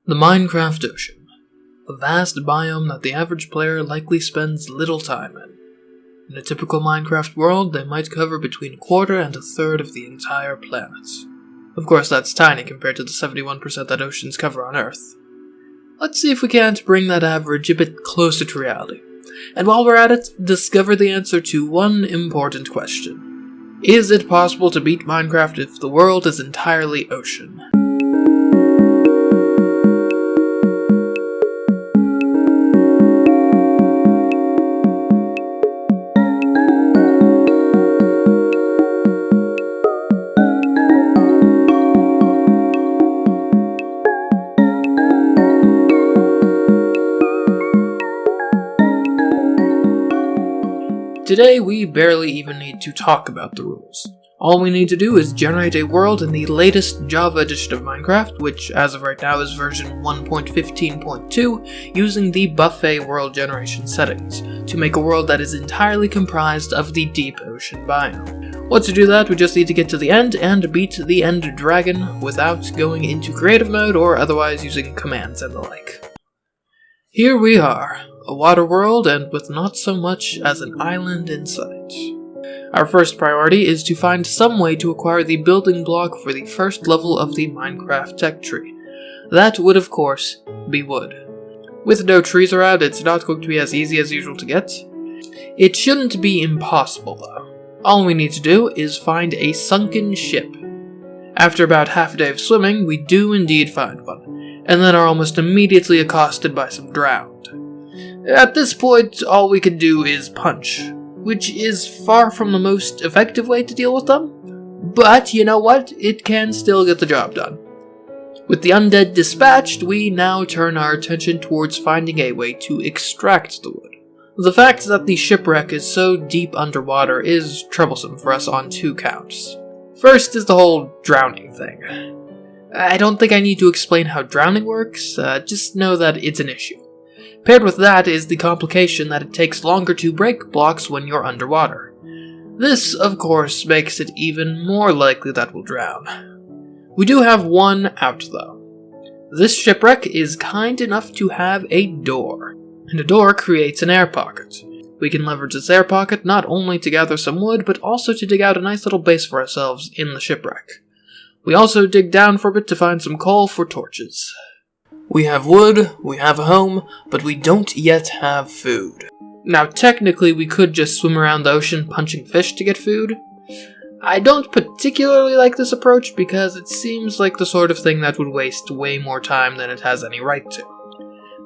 The Minecraft Ocean, a vast biome that the average player likely spends little time in. In a typical Minecraft world, they might cover between a quarter and a third of the entire planet. Of course, that's tiny compared to the 71% that oceans cover on Earth. Let's see if we can't bring that average a bit closer to reality. And while we're at it, discover the answer to one important question. Is it possible to beat Minecraft if the world is entirely ocean? Today, we barely even need to talk about the rules. All we need to do is generate a world in the latest Java edition of Minecraft, which as of right now is version 1.15.2, using the buffet world generation settings, to make a world that is entirely comprised of the deep ocean biome. Once we do that, we just need to get to the end and beat the end dragon without going into creative mode or otherwise using commands and the like. Here we are. A water world, and with not so much as an island in sight. Our first priority is to find some way to acquire the building block for the first level of the Minecraft tech tree. That would, of course, be wood. With no trees around, it's not going to be as easy as usual to get. It shouldn't be impossible, though. All we need to do is find a sunken ship. After about half a day of swimming, we do indeed find one, and then are almost immediately accosted by some drowned. At this point, all we can do is punch, which is far from the most effective way to deal with them, but you know what, it can still get the job done. With the undead dispatched, we now turn our attention towards finding a way to extract the wood. The fact that the shipwreck is so deep underwater is troublesome for us on two counts. First is the whole drowning thing. I don't think I need to explain how drowning works, just know that it's an issue. Paired with that is the complication that it takes longer to break blocks when you're underwater. This, of course, makes it even more likely that we'll drown. We do have one out, though. This shipwreck is kind enough to have a door, and a door creates an air pocket. We can leverage this air pocket not only to gather some wood, but also to dig out a nice little base for ourselves in the shipwreck. We also dig down for a bit to find some coal for torches. We have wood, we have a home, but we don't yet have food. Now technically we could just swim around the ocean punching fish to get food. I don't particularly like this approach because it seems like the sort of thing that would waste way more time than it has any right to.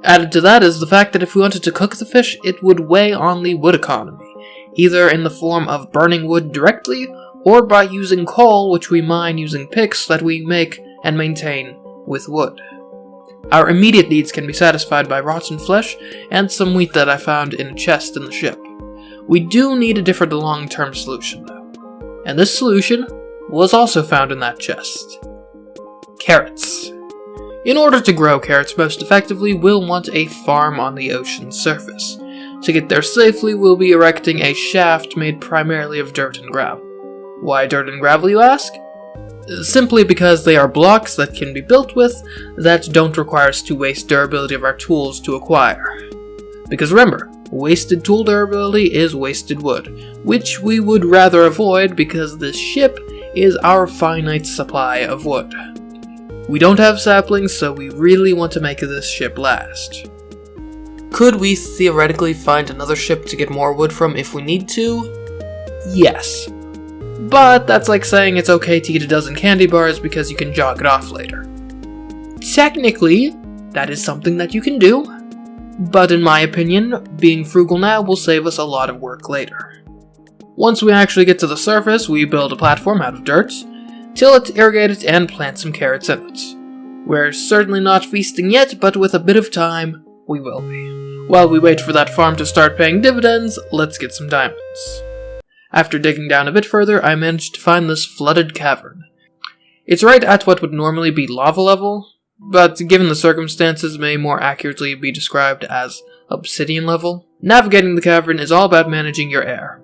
Added to that is the fact that if we wanted to cook the fish, it would weigh on the wood economy, either in the form of burning wood directly, or by using coal, which we mine using picks that we make and maintain with wood. Our immediate needs can be satisfied by rotten flesh and some wheat that I found in a chest in the ship. We do need a different long-term solution, though. And this solution was also found in that chest. Carrots. In order to grow carrots most effectively, we'll want a farm on the ocean's surface. To get there safely, we'll be erecting a shaft made primarily of dirt and gravel. Why dirt and gravel, you ask? Simply because they are blocks that can be built with that don't require us to waste durability of our tools to acquire. Because remember, wasted tool durability is wasted wood, which we would rather avoid because this ship is our finite supply of wood. We don't have saplings, so we really want to make this ship last. Could we theoretically find another ship to get more wood from if we need to? Yes. But that's like saying it's okay to eat a dozen candy bars because you can jog it off later. Technically, that is something that you can do, but in my opinion, being frugal now will save us a lot of work later. Once we actually get to the surface, we build a platform out of dirt, till it, irrigate it, and plant some carrots in it. We're certainly not feasting yet, but with a bit of time, we will be. While we wait for that farm to start paying dividends, let's get some diamonds. After digging down a bit further, I managed to find this flooded cavern. It's right at what would normally be lava level, but given the circumstances may more accurately be described as obsidian level. Navigating the cavern is all about managing your air.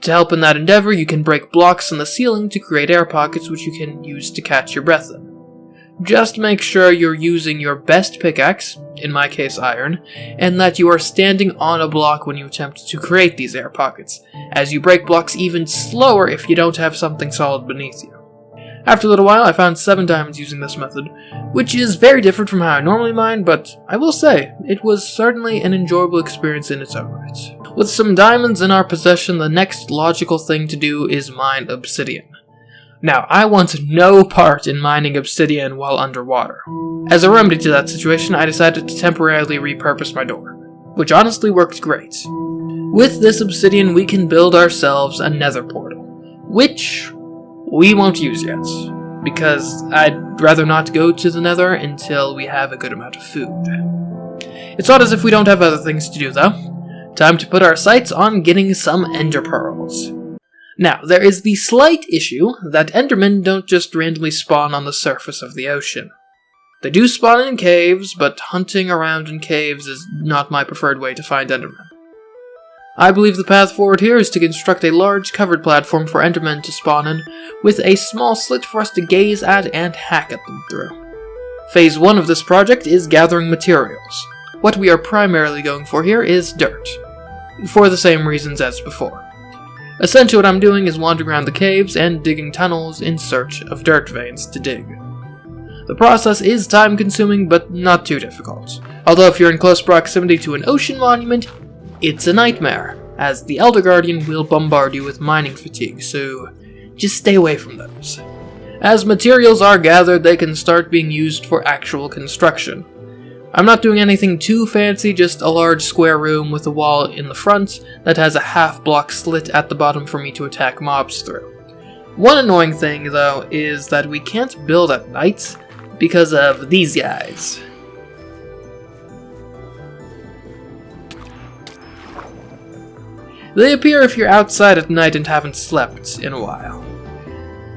To help in that endeavor, you can break blocks in the ceiling to create air pockets which you can use to catch your breath in. Just make sure you're using your best pickaxe, in my case iron, and that you are standing on a block when you attempt to create these air pockets, as you break blocks even slower if you don't have something solid beneath you. After a little while, I found 7 diamonds using this method, which is very different from how I normally mine, but I will say, it was certainly an enjoyable experience in its own right. With some diamonds in our possession, the next logical thing to do is mine obsidian. Now, I want no part in mining obsidian while underwater. As a remedy to that situation, I decided to temporarily repurpose my door, which honestly worked great. With this obsidian, we can build ourselves a nether portal, which we won't use yet, because I'd rather not go to the nether until we have a good amount of food. It's not as if we don't have other things to do, though. Time to put our sights on getting some ender pearls. Now, there is the slight issue that endermen don't just randomly spawn on the surface of the ocean. They do spawn in caves, but hunting around in caves is not my preferred way to find endermen. I believe the path forward here is to construct a large covered platform for endermen to spawn in, with a small slit for us to gaze at and hack at them through. Phase 1 of this project is gathering materials. What we are primarily going for here is dirt, for the same reasons as before. Essentially what I'm doing is wandering around the caves and digging tunnels in search of dirt veins to dig. The process is time consuming, but not too difficult. Although if you're in close proximity to an ocean monument, it's a nightmare, as the Elder Guardian will bombard you with mining fatigue, so just stay away from those. As materials are gathered, they can start being used for actual construction. I'm not doing anything too fancy, just a large square room with a wall in the front that has a half-block slit at the bottom for me to attack mobs through. One annoying thing, though, is that we can't build at night because of these guys. They appear if you're outside at night and haven't slept in a while.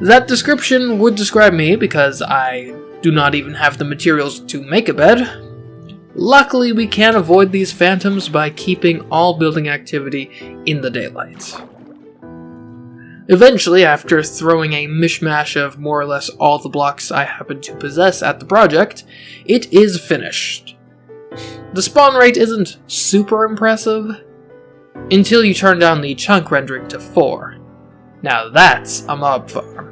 That description would describe me because I do not even have the materials to make a bed. Luckily, we can avoid these phantoms by keeping all building activity in the daylight. Eventually, after throwing a mishmash of more or less all the blocks I happen to possess at the project, it is finished. The spawn rate isn't super impressive, until you turn down the chunk rendering to 4. Now that's a mob farm.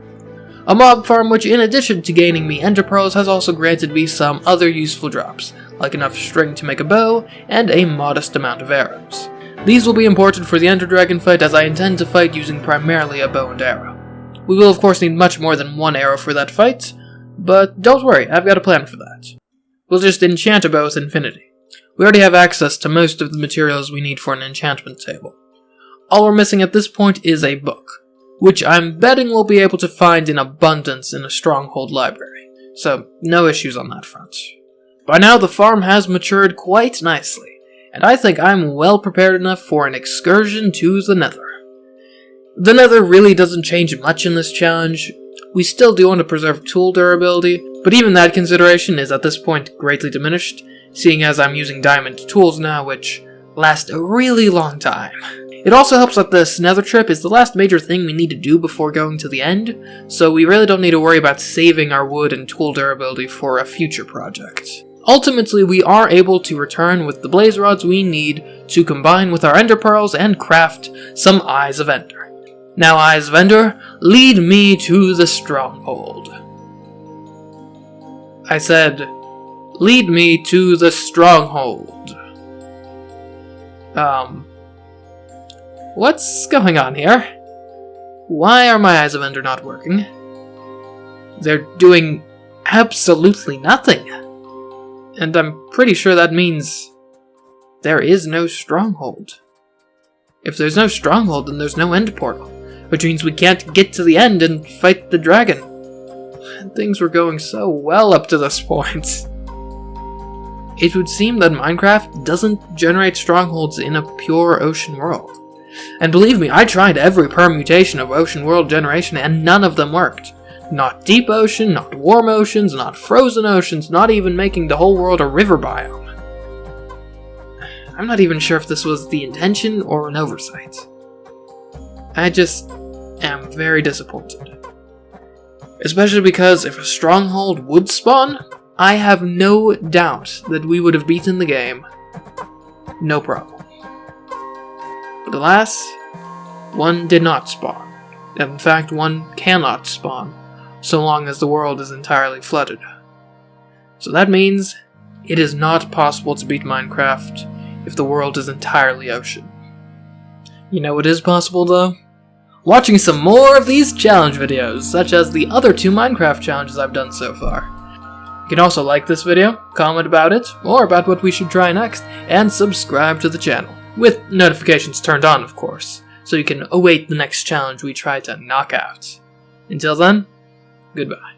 A mob farm which, in addition to gaining me ender pearls, has also granted me some other useful drops, like enough string to make a bow, and a modest amount of arrows. These will be important for the Ender Dragon fight, as I intend to fight using primarily a bow and arrow. We will of course need much more than 1 arrow for that fight, but don't worry, I've got a plan for that. We'll just enchant a bow with infinity. We already have access to most of the materials we need for an enchantment table. All we're missing at this point is a book, which I'm betting we'll be able to find in abundance in a stronghold library, so no issues on that front. By now the farm has matured quite nicely, and I think I'm well prepared enough for an excursion to the Nether. The Nether really doesn't change much in this challenge. We still do want to preserve tool durability, but even that consideration is at this point greatly diminished, seeing as I'm using diamond tools now, which last a really long time. It also helps that this Nether trip is the last major thing we need to do before going to the end, so we really don't need to worry about saving our wood and tool durability for a future project. Ultimately, we are able to return with the blaze rods we need to combine with our ender pearls and craft some Eyes of Ender. Now, Eyes of Ender, lead me to the stronghold. I said, lead me to the stronghold. What's going on here? Why are my Eyes of Ender not working? They're doing absolutely nothing. And I'm pretty sure that means there is no stronghold. If there's no stronghold, then there's no end portal, which means we can't get to the end and fight the dragon. Things were going so well up to this point. It would seem that Minecraft doesn't generate strongholds in a pure ocean world. And believe me, I tried every permutation of ocean world generation and none of them worked. Not deep ocean, not warm oceans, not frozen oceans, not even making the whole world a river biome. I'm not even sure if this was the intention or an oversight. I just am very disappointed. Especially because if a stronghold would spawn, I have no doubt that we would have beaten the game. No problem. But alas, one did not spawn. In fact, one cannot spawn, so long as the world is entirely flooded. So that means it is not possible to beat Minecraft if the world is entirely ocean. You know what is possible though? Watching some more of these challenge videos, such as the other 2 Minecraft challenges I've done so far. You can also like this video, comment about it, or about what we should try next, and subscribe to the channel, with notifications turned on of course, so you can await the next challenge we try to knock out. Until then, goodbye.